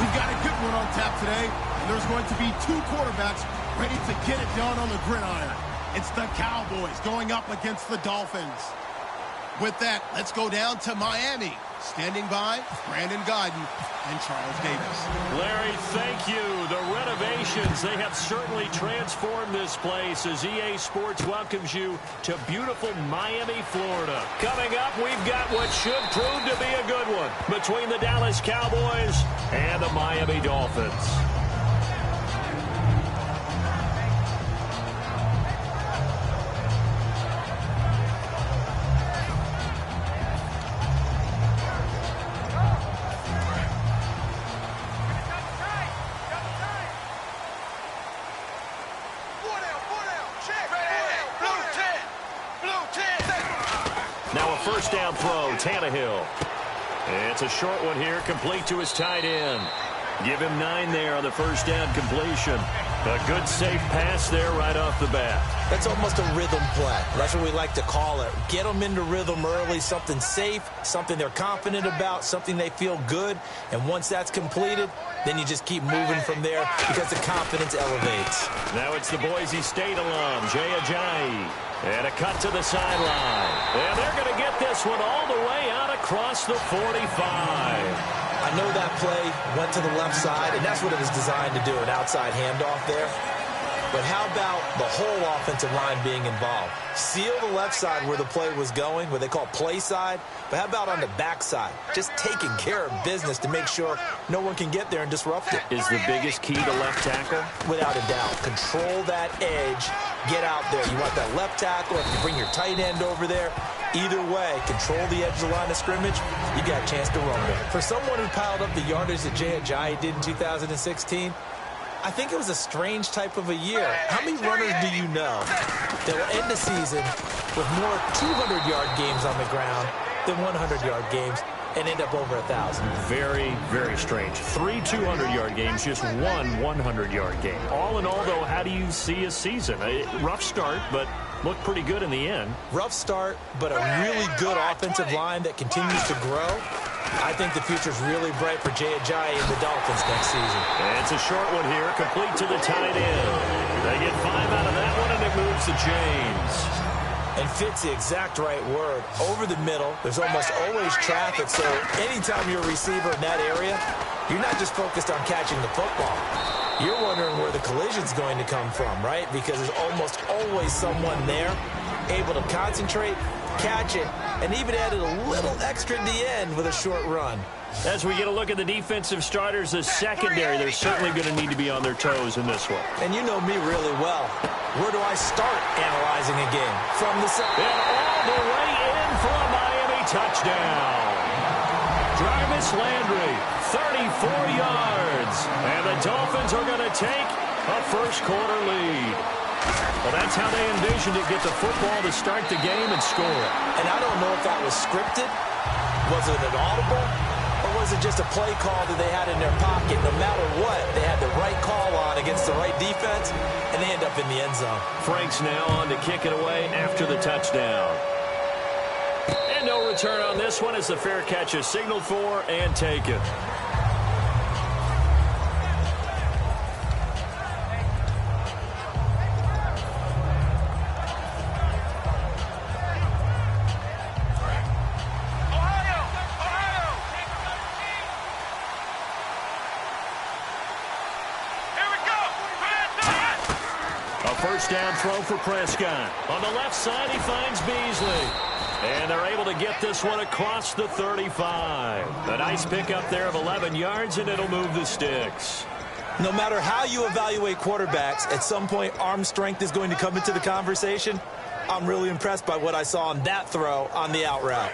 We've got a good one on tap today, and there's going to be two quarterbacks ready to get it done on the gridiron. It's the Cowboys going up against the Dolphins. With that, let's go down to Miami. Standing by, Brandon Guyton and Charles Davis. Larry, thank you. The renovations, they have certainly transformed this place as EA Sports welcomes you to beautiful Miami, Florida. Coming up, we've got what should prove to be a good one between the Dallas Cowboys and the Miami Dolphins. First down throw, Tannehill. It's a short one here, complete to his tight end. Give him 9 there on the first down completion. A good, safe pass there right off the bat. That's almost a rhythm play. That's what we like to call it. Get them into rhythm early, something safe, something they're confident about, something they feel good. And once that's completed, then you just keep moving from there because the confidence elevates. Now it's the Boise State alum, Jay Ajayi. And a cut to the sideline. And they're going to get this one all the way out across the 45. I know that play went to the left side, and that's what it was designed to do, an outside handoff there. But how about the whole offensive line being involved? Seal the left side where the play was going, what they call play side. But how about on the back side? Just taking care of business to make sure no one can get there and disrupt it. Is the biggest key to left tackle? Without a doubt. Control that edge. Get out there. You want that left tackle. If you bring your tight end over there, either way, control the edge of the line of scrimmage, you got a chance to rumble. For someone who piled up the yardage that Jay Ajayi did in 2016, I think it was a strange type of a year. How many runners do you know that will end the season with more 200-yard games on the ground than 100-yard games and end up over 1,000? Very, very strange. 3 200-yard games, just 1 100-yard game. All in all, though, how do you see a season? A rough start, but looked pretty good in the end. Rough start, but a really good offensive line that continues to grow. I think the future's really bright for Jay Ajayi and the Dolphins next season. And it's a short one here, complete to the tight end. They get 5 out of that one, and it moves to James. And fits the exact right word. Over the middle, there's almost always traffic, so anytime you're a receiver in that area, you're not just focused on catching the football. You're wondering where the collision's going to come from, right? Because there's almost always someone there able to concentrate, catch it, and even added a little extra at the end with a short run. As we get a look at the defensive starters, the secondary, they're certainly going to need to be on their toes in this one. And you know me really well. Where do I start analyzing a game? From the side. And all the way in for a Miami touchdown. Jarvis Landry, 34 yards. And the Dolphins are going to take a first-quarter lead. Well, that's how they envisioned it, get the football to start the game and score. And I don't know if that was scripted. Was it an audible? Or was it just a play call that they had in their pocket? No matter what, they had the right call on against the right defense, and they end up in the end zone. Frank's now on to kick it away after the touchdown. And no return on this one as the fair catch is signaled for and taken. First down throw for Prescott. On the left side, he finds Beasley. And they're able to get this one across the 35. A nice pickup there of 11 yards, and it'll move the sticks. No matter how you evaluate quarterbacks, at some point arm strength is going to come into the conversation. I'm really impressed by what I saw on that throw on the out route.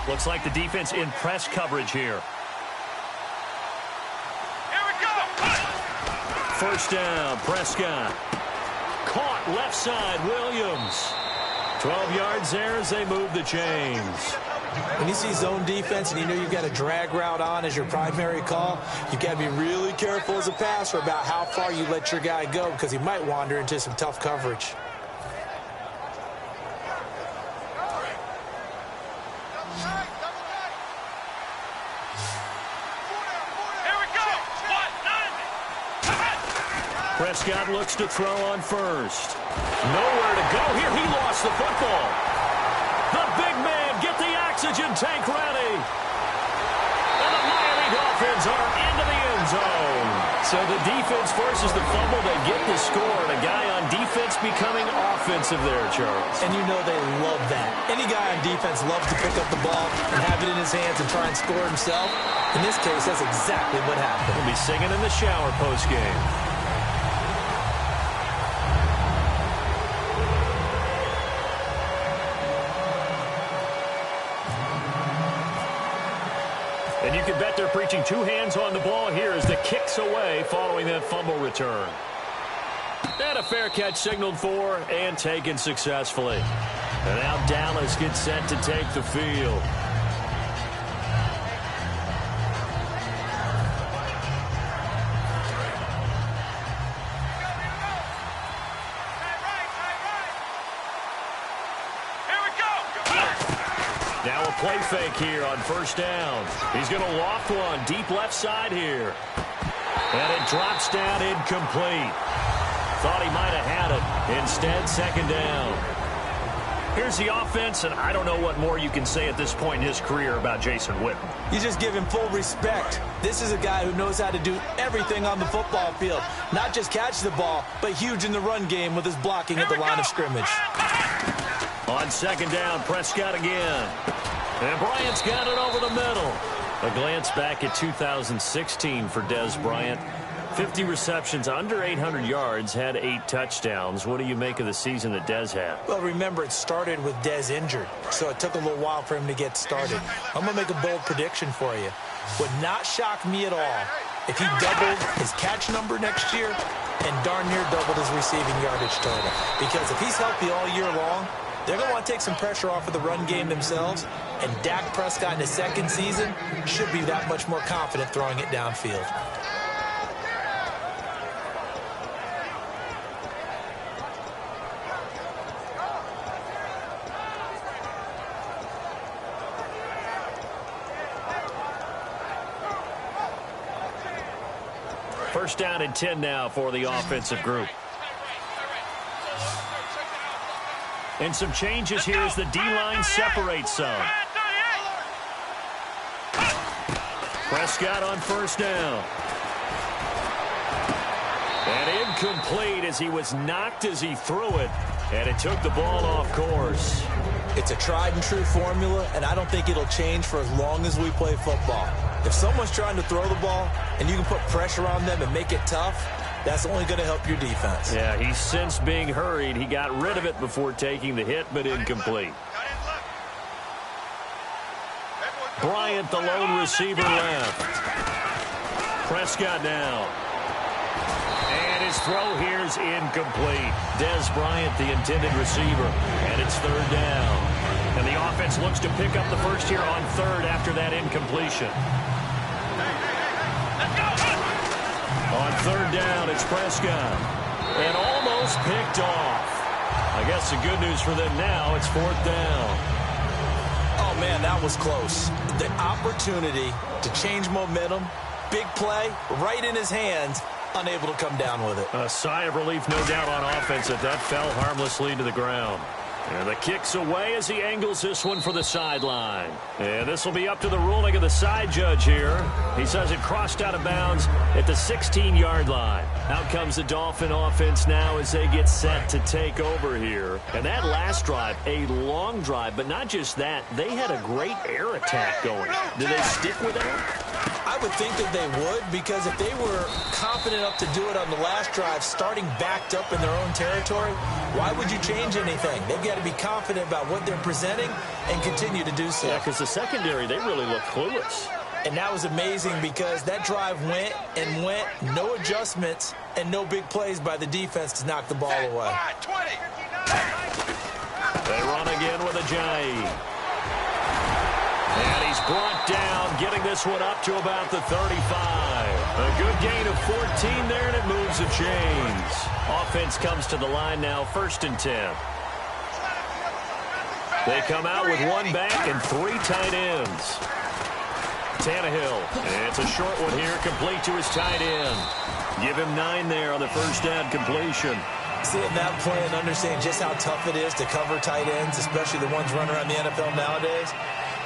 Looks like the defense in press coverage here. First down, Prescott. Caught left side, Williams. 12 yards there as they move the chains. When you see zone defense and you know you've got a drag route on as your primary call, you've got to be really careful as a passer about how far you let your guy go because he might wander into some tough coverage. Prescott looks to throw on first. Nowhere to go here. He lost the football. The big man, get the oxygen tank ready. And the Miami Dolphins are into the end zone. So the defense forces the fumble. They get the score. And a guy on defense becoming offensive there, Charles. And you know they love that. Any guy on defense loves to pick up the ball and have it in his hands and try and score himself. In this case, that's exactly what happened. He'll be singing in the shower post-game. And you can bet they're preaching two hands on the ball here as the kick's away following that fumble return. And a fair catch signaled for and taken successfully. And now Dallas gets set to take the field. Now a play fake here on first down. He's going to loft one deep left side here. And it drops down incomplete. Thought he might have had it. Instead, second down. Here's the offense, and I don't know what more you can say at this point in his career about Jason Witten. You just give him full respect. This is a guy who knows how to do everything on the football field. Not just catch the ball, but huge in the run game with his blocking at the line of scrimmage. On second down, Prescott again. And Bryant's got it over the middle. A glance back at 2016 for Dez Bryant. 50 receptions, under 800 yards, had 8 touchdowns. What do you make of the season that Dez had? Well, remember, it started with Dez injured, so it took a little while for him to get started. I'm going to make a bold prediction for you. Would not shock me at all if he doubled his catch number next year and darn near doubled his receiving yardage total. Because if he's healthy all year long, they're going to want to take some pressure off of the run game themselves, and Dak Prescott in his second season should be that much more confident throwing it downfield. First down and 10 now for the offensive group. And some changes here as the D-line separates some. Prescott on first down. And incomplete as he was knocked as he threw it. And it took the ball off course. It's a tried and true formula, and I don't think it'll change for as long as we play football. If someone's trying to throw the ball and you can put pressure on them and make it tough, that's only going to help your defense. Yeah, he sensed being hurried. He got rid of it before taking the hit, but incomplete. Bryant, the lone receiver, left. Prescott now. And his throw here's incomplete. Dez Bryant, the intended receiver, and it's third down. And the offense looks to pick up the first here on third after that incompletion. On third down, it's Prescott. And almost picked off. I guess the good news for them now, it's fourth down. Oh, man, that was close. The opportunity to change momentum, big play, right in his hands, unable to come down with it. A sigh of relief, no doubt, on offense that fell harmlessly to the ground. And the kick's away as he angles this one for the sideline. And this will be up to the ruling of the side judge here. He says it crossed out of bounds at the 16-yard line. Out comes the Dolphin offense now as they get set to take over here. And that last drive, a long drive, but not just that. They had a great air attack going. Do they stick with that? I would think that they would, because if they were confident enough to do it on the last drive, starting backed up in their own territory, why would you change anything? They've got to be confident about what they're presenting and continue to do so. Yeah, because the secondary, they really look clueless. And that was amazing because that drive went and went, no adjustments and no big plays by the defense to knock the ball away. They run again with Ajayi. And he's brought down, getting this one up to about the 35. A good gain of 14 there, and it moves the chains. Offense comes to the line now, 1st and 10. They come out with one back and 3 tight ends. Tannehill, and it's a short one here, complete to his tight end. Give him 9 there on the first down completion. Seeing that play and understanding just how tough it is to cover tight ends, especially the ones running around the NFL nowadays,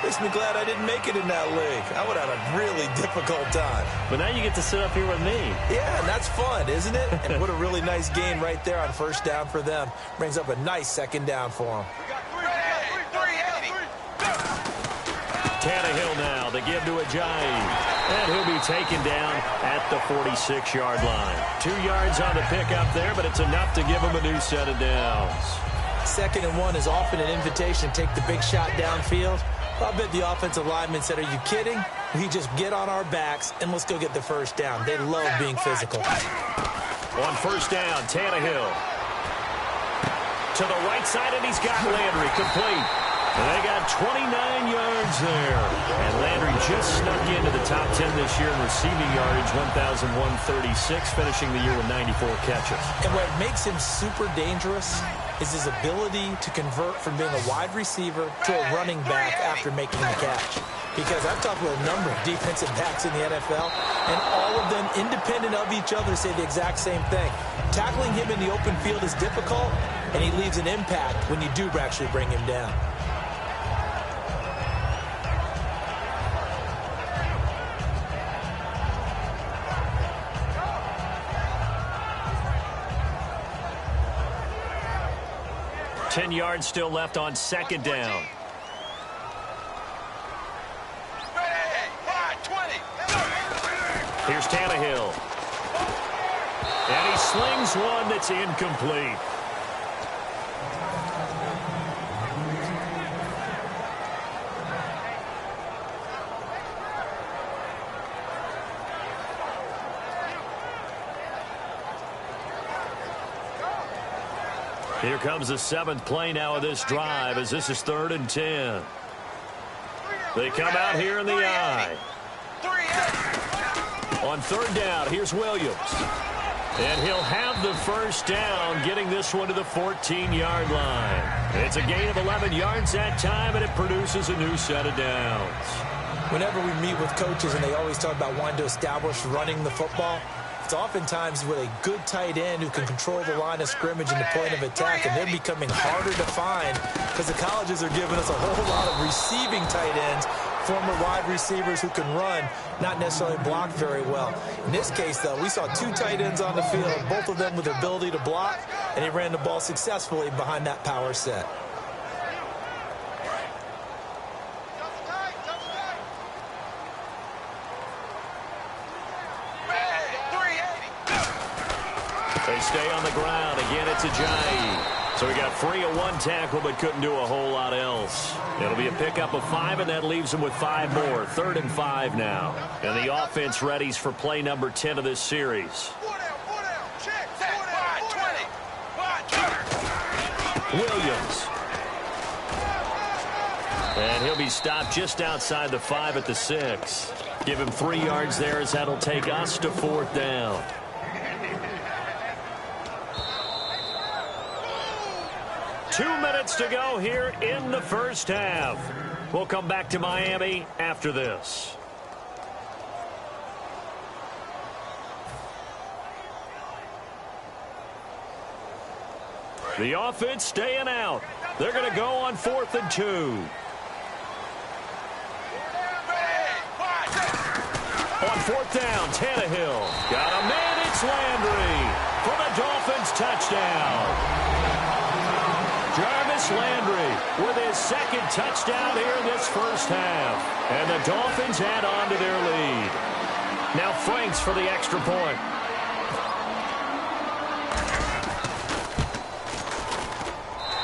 makes me glad I didn't make it in that league. I would have a really difficult time. But now you get to sit up here with me. Yeah, and that's fun, isn't it? And what a really nice gain right there on first down for them. Brings up a nice second down for them. Tannehill now, they give to Ajayi. And he'll be taken down at the 46-yard line. 2 yards on the pickup there, but it's enough to give him a new set of downs. 2nd and 1 is often an invitation to take the big shot downfield. I bet the offensive lineman said, are you kidding? We just get on our backs and let's go get the first down. They love being physical. On first down, Tannehill. To the right side, and he's got Landry complete. And they got 29 yards there. And Landry just snuck into the top 10 this year in receiving yardage, 1,136, finishing the year with 94 catches. And what makes him super dangerous is his ability to convert from being a wide receiver to a running back after making the catch. Because I've talked with a number of defensive backs in the NFL, and all of them, independent of each other, say the exact same thing. Tackling him in the open field is difficult, and he leaves an impact when you do actually bring him down. Ten yards still left on second down. Here's Tannehill. And he slings one that's incomplete. Here comes the 7th play now of this drive as this is 3rd and 10. They come out here in the I. On 3rd down, here's Williams. And he'll have the first down, getting this one to the 14-yard line. It's a gain of 11 yards that time, and it produces a new set of downs. Whenever we meet with coaches and they always talk about wanting to establish running the football, it's oftentimes with a good tight end who can control the line of scrimmage and the point of attack, and they're becoming harder to find because the colleges are giving us a whole lot of receiving tight ends, former wide receivers who can run, not necessarily block very well. In this case, though, we saw 2 tight ends on the field, both of them with the ability to block, and he ran the ball successfully behind that power set. They stay on the ground. Again, it's Ajayi. So we got 3 of 1 tackle, but couldn't do a whole lot else. It'll be a pickup of 5, and that leaves them with 5 more. 3rd and 5 now. And the offense readies for play number 10 of this series. Williams. And he'll be stopped just outside the 5 at the 6. Give him 3 yards there as that'll take us to 4th down. Two minutes to go here in the first half. We'll come back to Miami after this. The offense staying out. They're going to go on 4th and 2. On 4th down, Tannehill. Got a man, it's Landry for the Dolphins touchdown. Jarvis Landry with his 2nd touchdown here in this first half. And the Dolphins add on to their lead. Now Franks for the extra point.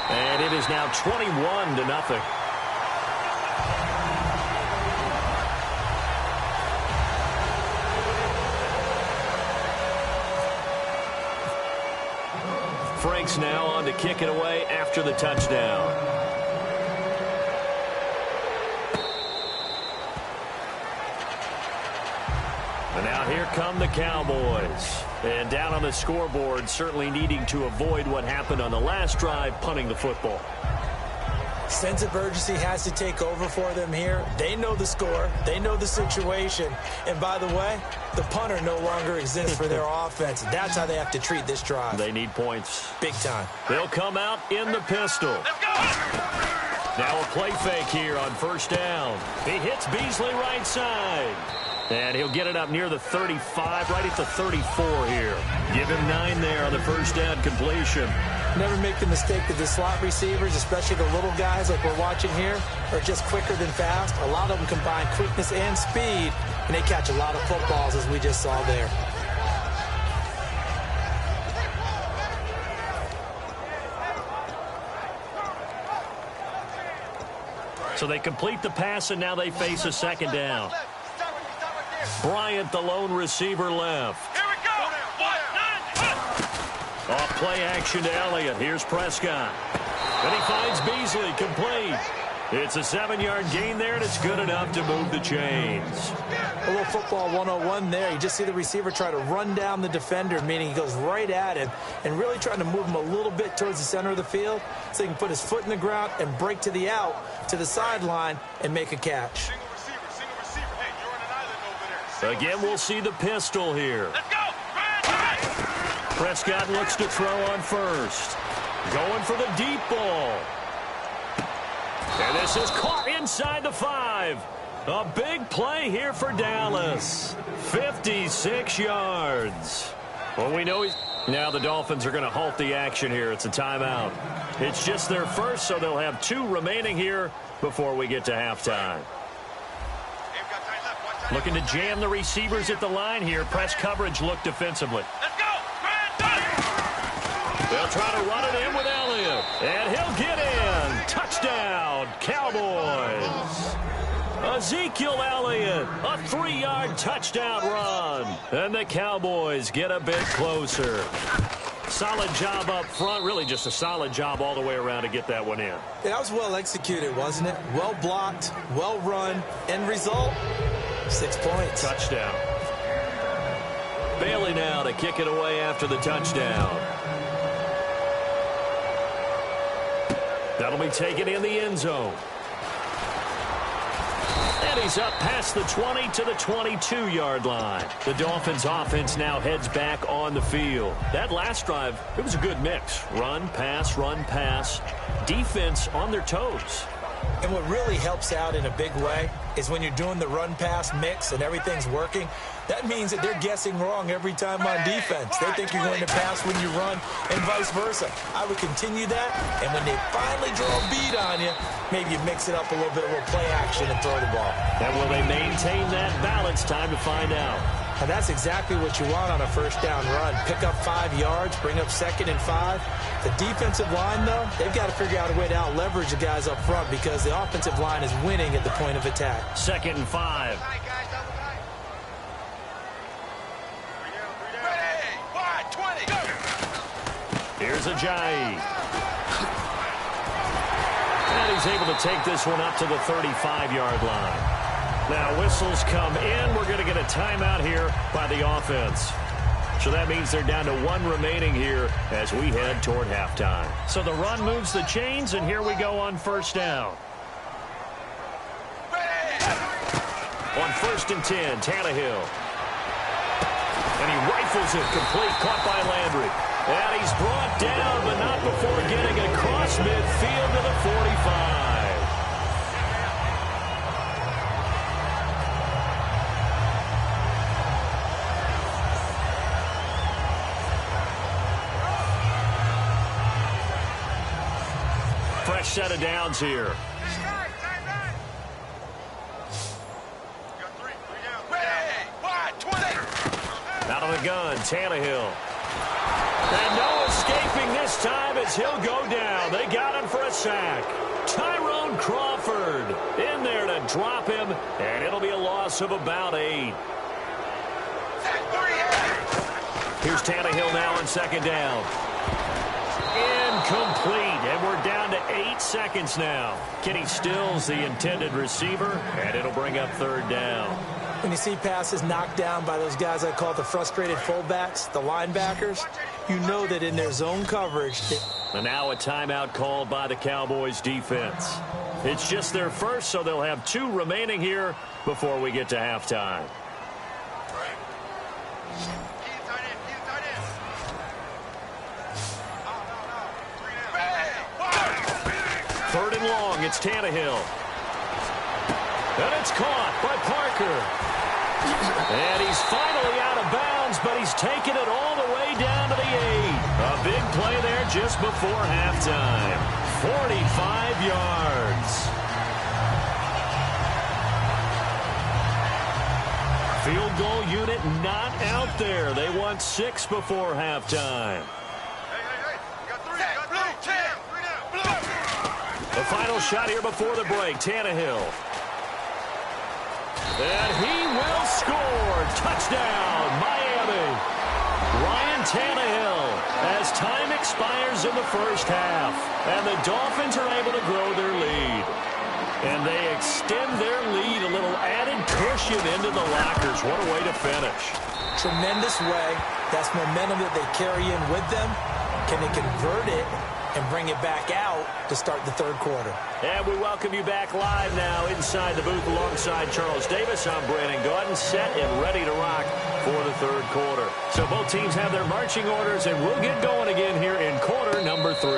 And it is now 21-0. Franks now on to kick it away after the touchdown. And now here come the Cowboys. And down on the scoreboard, certainly needing to avoid what happened on the last drive, punting the football. Sense of urgency has to take over for them here. They know the score. They know the situation. And by the way, the punter no longer exists for their offense. That's how they have to treat this drive. They need points. Big time. They'll come out in the pistol. Now a play fake here on first down. He hits Beasley right side. And he'll get it up near the 35, right at the 34 here. Give him 9 there on the first down completion. Never make the mistake that the slot receivers, especially the little guys like we're watching here, are just quicker than fast. A lot of them combine quickness and speed, and they catch a lot of footballs, as we just saw there. So they complete the pass, and now they face a second down. Bryant, the lone receiver, left. Here we go. Off play action to Elliott. Here's Prescott. And he finds Beasley, complete. It's a 7-yard gain there, and it's good enough to move the chains. A little football 101 there. You just see the receiver try to run down the defender, meaning he goes right at him and really trying to move him a little bit towards the center of the field so he can put his foot in the ground and break to the out, to the sideline, and make a catch. Single receiver. Hey, you're on an island over there. Again, we'll see the pistol here. Let's go. Prescott looks to throw on first. Going for the deep ball. And this is caught inside the 5. A big play here for Dallas. 56 yards. Well, we know he's... Now the Dolphins are going to halt the action here. It's a timeout. It's just their first, so they'll have 2 remaining here before we get to halftime. Looking to jam the receivers at the line here. Press coverage look defensively. Let's go. They'll try to run it in with Elliott. And he'll get in. Touchdown, Cowboys. Ezekiel Elliott, a 3-yard touchdown run. And the Cowboys get a bit closer. Solid job up front. Really just a solid job all the way around to get that one in. Yeah, that was well executed, wasn't it? Well blocked, well run. End result, 6 points. Touchdown. Bailey now to kick it away after the touchdown. That'll be taken in the end zone. And he's up past the 20 to the 22-yard line. The Dolphins offense now heads back on the field. That last drive, it was a good mix. Run, pass. Defense on their toes. And what really helps out in a big way is when you're doing the run-pass mix and everything's working, that means that they're guessing wrong every time on defense. They think you're going to pass when you run and vice versa. I would continue that, and when they finally draw a beat on you, maybe you mix it up a little bit, a little play action and throw the ball. And will they maintain that balance? Time to find out. And that's exactly what you want on a first down run. Pick up 5 yards, bring up 2nd and 5. The defensive line, though, they've got to figure out a way to out-leverage the guys up front because the offensive line is winning at the point of attack. 2nd and 5. Here's Ajayi. And he's able to take this one up to the 35-yard line. Now whistles come in. We're going to get a timeout here by the offense. So that means they're down to 1 remaining here as we head toward halftime. So the run moves the chains, and here we go on first down. On 1st and 10, Tannehill. And he rifles it complete, caught by Landry. And he's brought down, but not before getting across midfield to the 45. Fresh set of downs here. Out of the gun, Tannehill. And no escaping this time as he'll go down. They got him for a sack. Tyrone Crawford in there to drop him, and it'll be a loss of about 8. Here's Tannehill now on 2nd down. Incomplete, and we're down to 8 seconds now. Kenny Stills, the intended receiver, and it'll bring up 3rd down. When you see passes knocked down by those guys I call the frustrated fullbacks, the linebackers, you know that in their zone coverage, And now a timeout called by the Cowboys defense. It's just their first, so they'll have 2 remaining here before we get to halftime. Third and long, it's Tannehill. And it's caught by Parker. And he's finally out of bounds, but he's taken it all the way down to the 8. A big play there just before halftime. 45 yards. Field goal unit not out there. They want 6 before halftime. The final shot here before the break, Tannehill. And he will score. Touchdown, Miami. Ryan Tannehill as time expires in the first half. And the Dolphins are able to grow their lead. And they extend their lead, a little added cushion into the lockers. What a way to finish. Tremendous way. That's momentum that they carry in with them. Can they convert it and bring it back out to start the third quarter? And we welcome you back live now inside the booth alongside Charles Davis. I'm Brandon Gaudin, set and ready to rock for the third quarter. So both teams have their marching orders, and we'll get going again here in quarter number 3.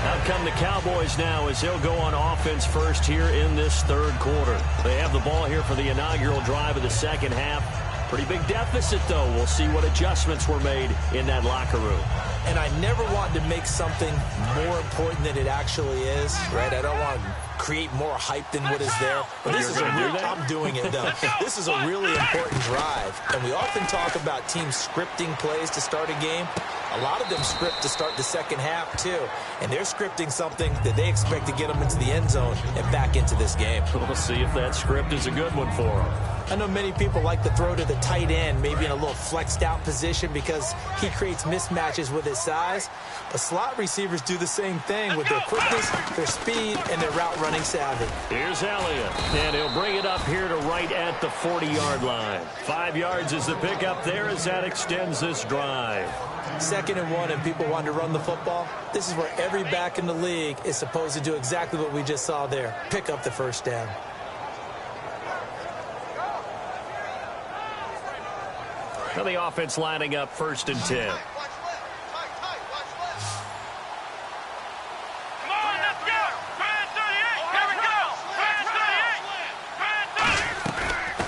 Out come the Cowboys now as they'll go on offense first here in this third quarter. They have the ball here for the inaugural drive of the second half. Pretty big deficit, though. We'll see what adjustments were made in that locker room. And I never wanted to make something more important than it actually is, right? I don't want to create more hype than what is there. But this is I'm doing it, though. This is a really important drive. And we often talk about teams scripting plays to start a game. A lot of them script to start the second half, too. And they're scripting something that they expect to get them into the end zone and back into this game. We'll see if that script is a good one for them. I know many people like to throw to the tight end, maybe in a little flexed out position because he creates mismatches with his size. But slot receivers do the same thing with their quickness, their speed, and their route running savvy. Here's Elliott, and he'll bring it up here to right at the 40-yard line. 5 yards is the pickup there as that extends this drive. 2nd and 1, and people want to run the football. This is where every back in the league is supposed to do exactly what we just saw there. Pick up the first down. Now the offense lining up 1st and 10.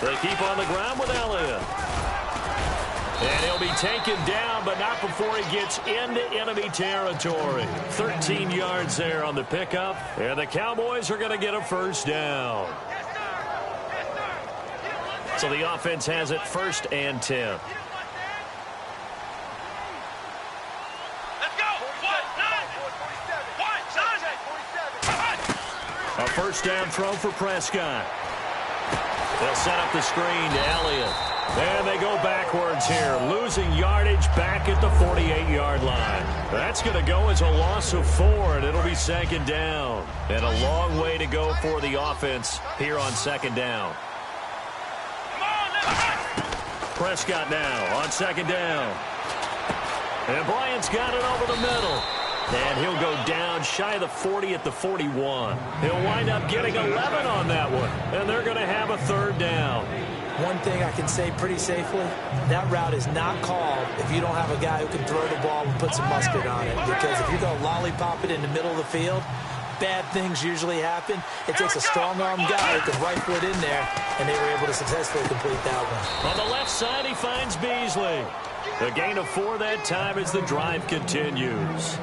They keep on the ground with Elliott. And he'll be taken down, but not before he gets into enemy territory. 13 yards there on the pickup. And the Cowboys are going to get a first down. So the offense has it 1st and 10. A first down throw for Prescott. They'll set up the screen to Elliott. And they go backwards here, losing yardage back at the 48-yard line. That's going to go as a loss of 4, and it'll be 2nd down. And a long way to go for the offense here on 2nd down. Prescott now on 2nd down. And Bryant's got it over the middle. And he'll go down shy of the 40 at the 41. He'll wind up getting 11 on that one. And they're going to have a 3rd down. One thing I can say pretty safely, that route is not called if you don't have a guy who can throw the ball and put some mustard on it. Because if you're going to lollipop it in the middle of the field, bad things usually happen. It takes a strong-arm guy who can rifle it in there, and they were able to successfully complete that one. On the left side, he finds Beasley. A gain of 4 that time as the drive continues.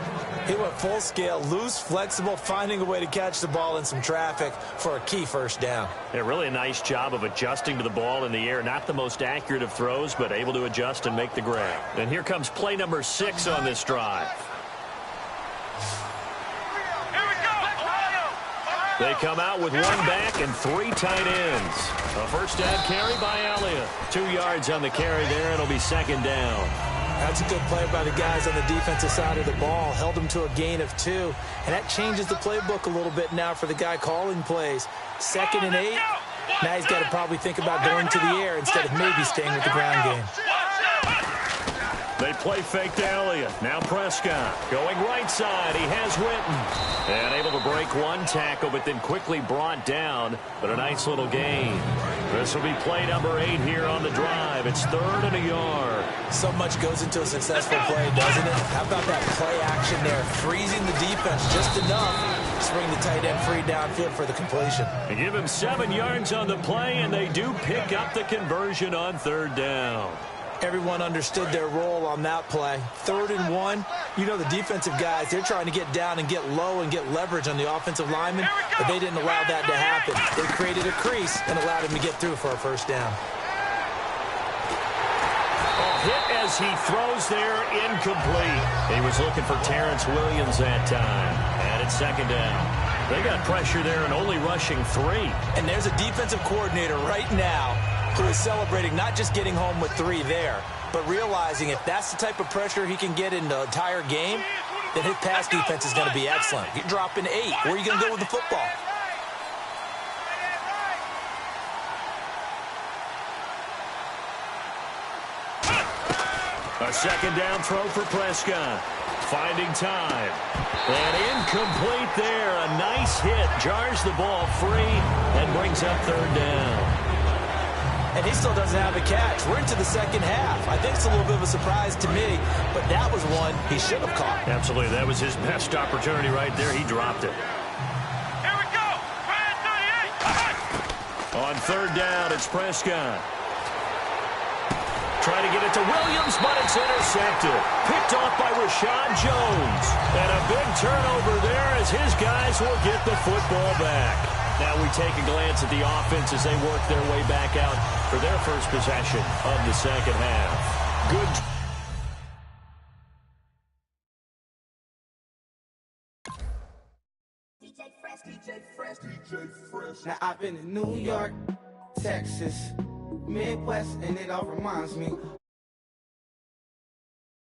He went full scale, loose, flexible, finding a way to catch the ball in some traffic for a key first down. Yeah, really a nice job of adjusting to the ball in the air. Not the most accurate of throws, but able to adjust and make the grab. And here comes play number 6 on this drive. They come out with 1 back and 3 tight ends. A first down carry by Elliott. 2 yards on the carry there. It'll be 2nd down. That's a good play by the guys on the defensive side of the ball. Held them to a gain of 2. And that changes the playbook a little bit now for the guy calling plays. 2nd and 8. Now he's got to probably think about going to the air instead of maybe staying with the ground game. They play fake to Elliott. Now Prescott going right side. He has Witten. And able to break one tackle, but then quickly brought down. But a nice little gain. This will be play number 8 here on the drive. It's 3rd and a yard. So much goes into a successful play, doesn't it? How about that play action there? Freezing the defense just enough to bring the tight end free downfield for the completion. They give him 7 yards on the play, and they do pick up the conversion on 3rd down. Everyone understood their role on that play. 3rd and 1, you know the defensive guys, they're trying to get down and get low and get leverage on the offensive lineman, but they didn't allow that to happen. They created a crease and allowed him to get through for a first down. Hit as he throws there, incomplete. He was looking for Terrence Williams that time, and it's 2nd down. They got pressure there and only rushing 3. And there's a defensive coordinator right now who is celebrating not just getting home with 3 there, but realizing if that's the type of pressure he can get in the entire game, then his pass defense is going to be excellent. You're dropping 8. Where are you going to go with the football? A 2nd down throw for Prescott. Finding time. And incomplete there. A nice hit. Jars the ball free and brings up 3rd down. And he still doesn't have a catch. We're into the second half. I think it's a little bit of a surprise to me, but that was one he should have caught. Absolutely. That was his best opportunity right there. He dropped it. Here we go. On 3rd down, it's Prescott. Trying to get it to Williams, but it's intercepted. Picked off by Rashad Jones. And a big turnover there as his guys will get the football back. Now we take a glance at the offense as they work their way back out for their first possession of the second half. Good. Now I've been in New York, Texas, Midwest, and it all reminds me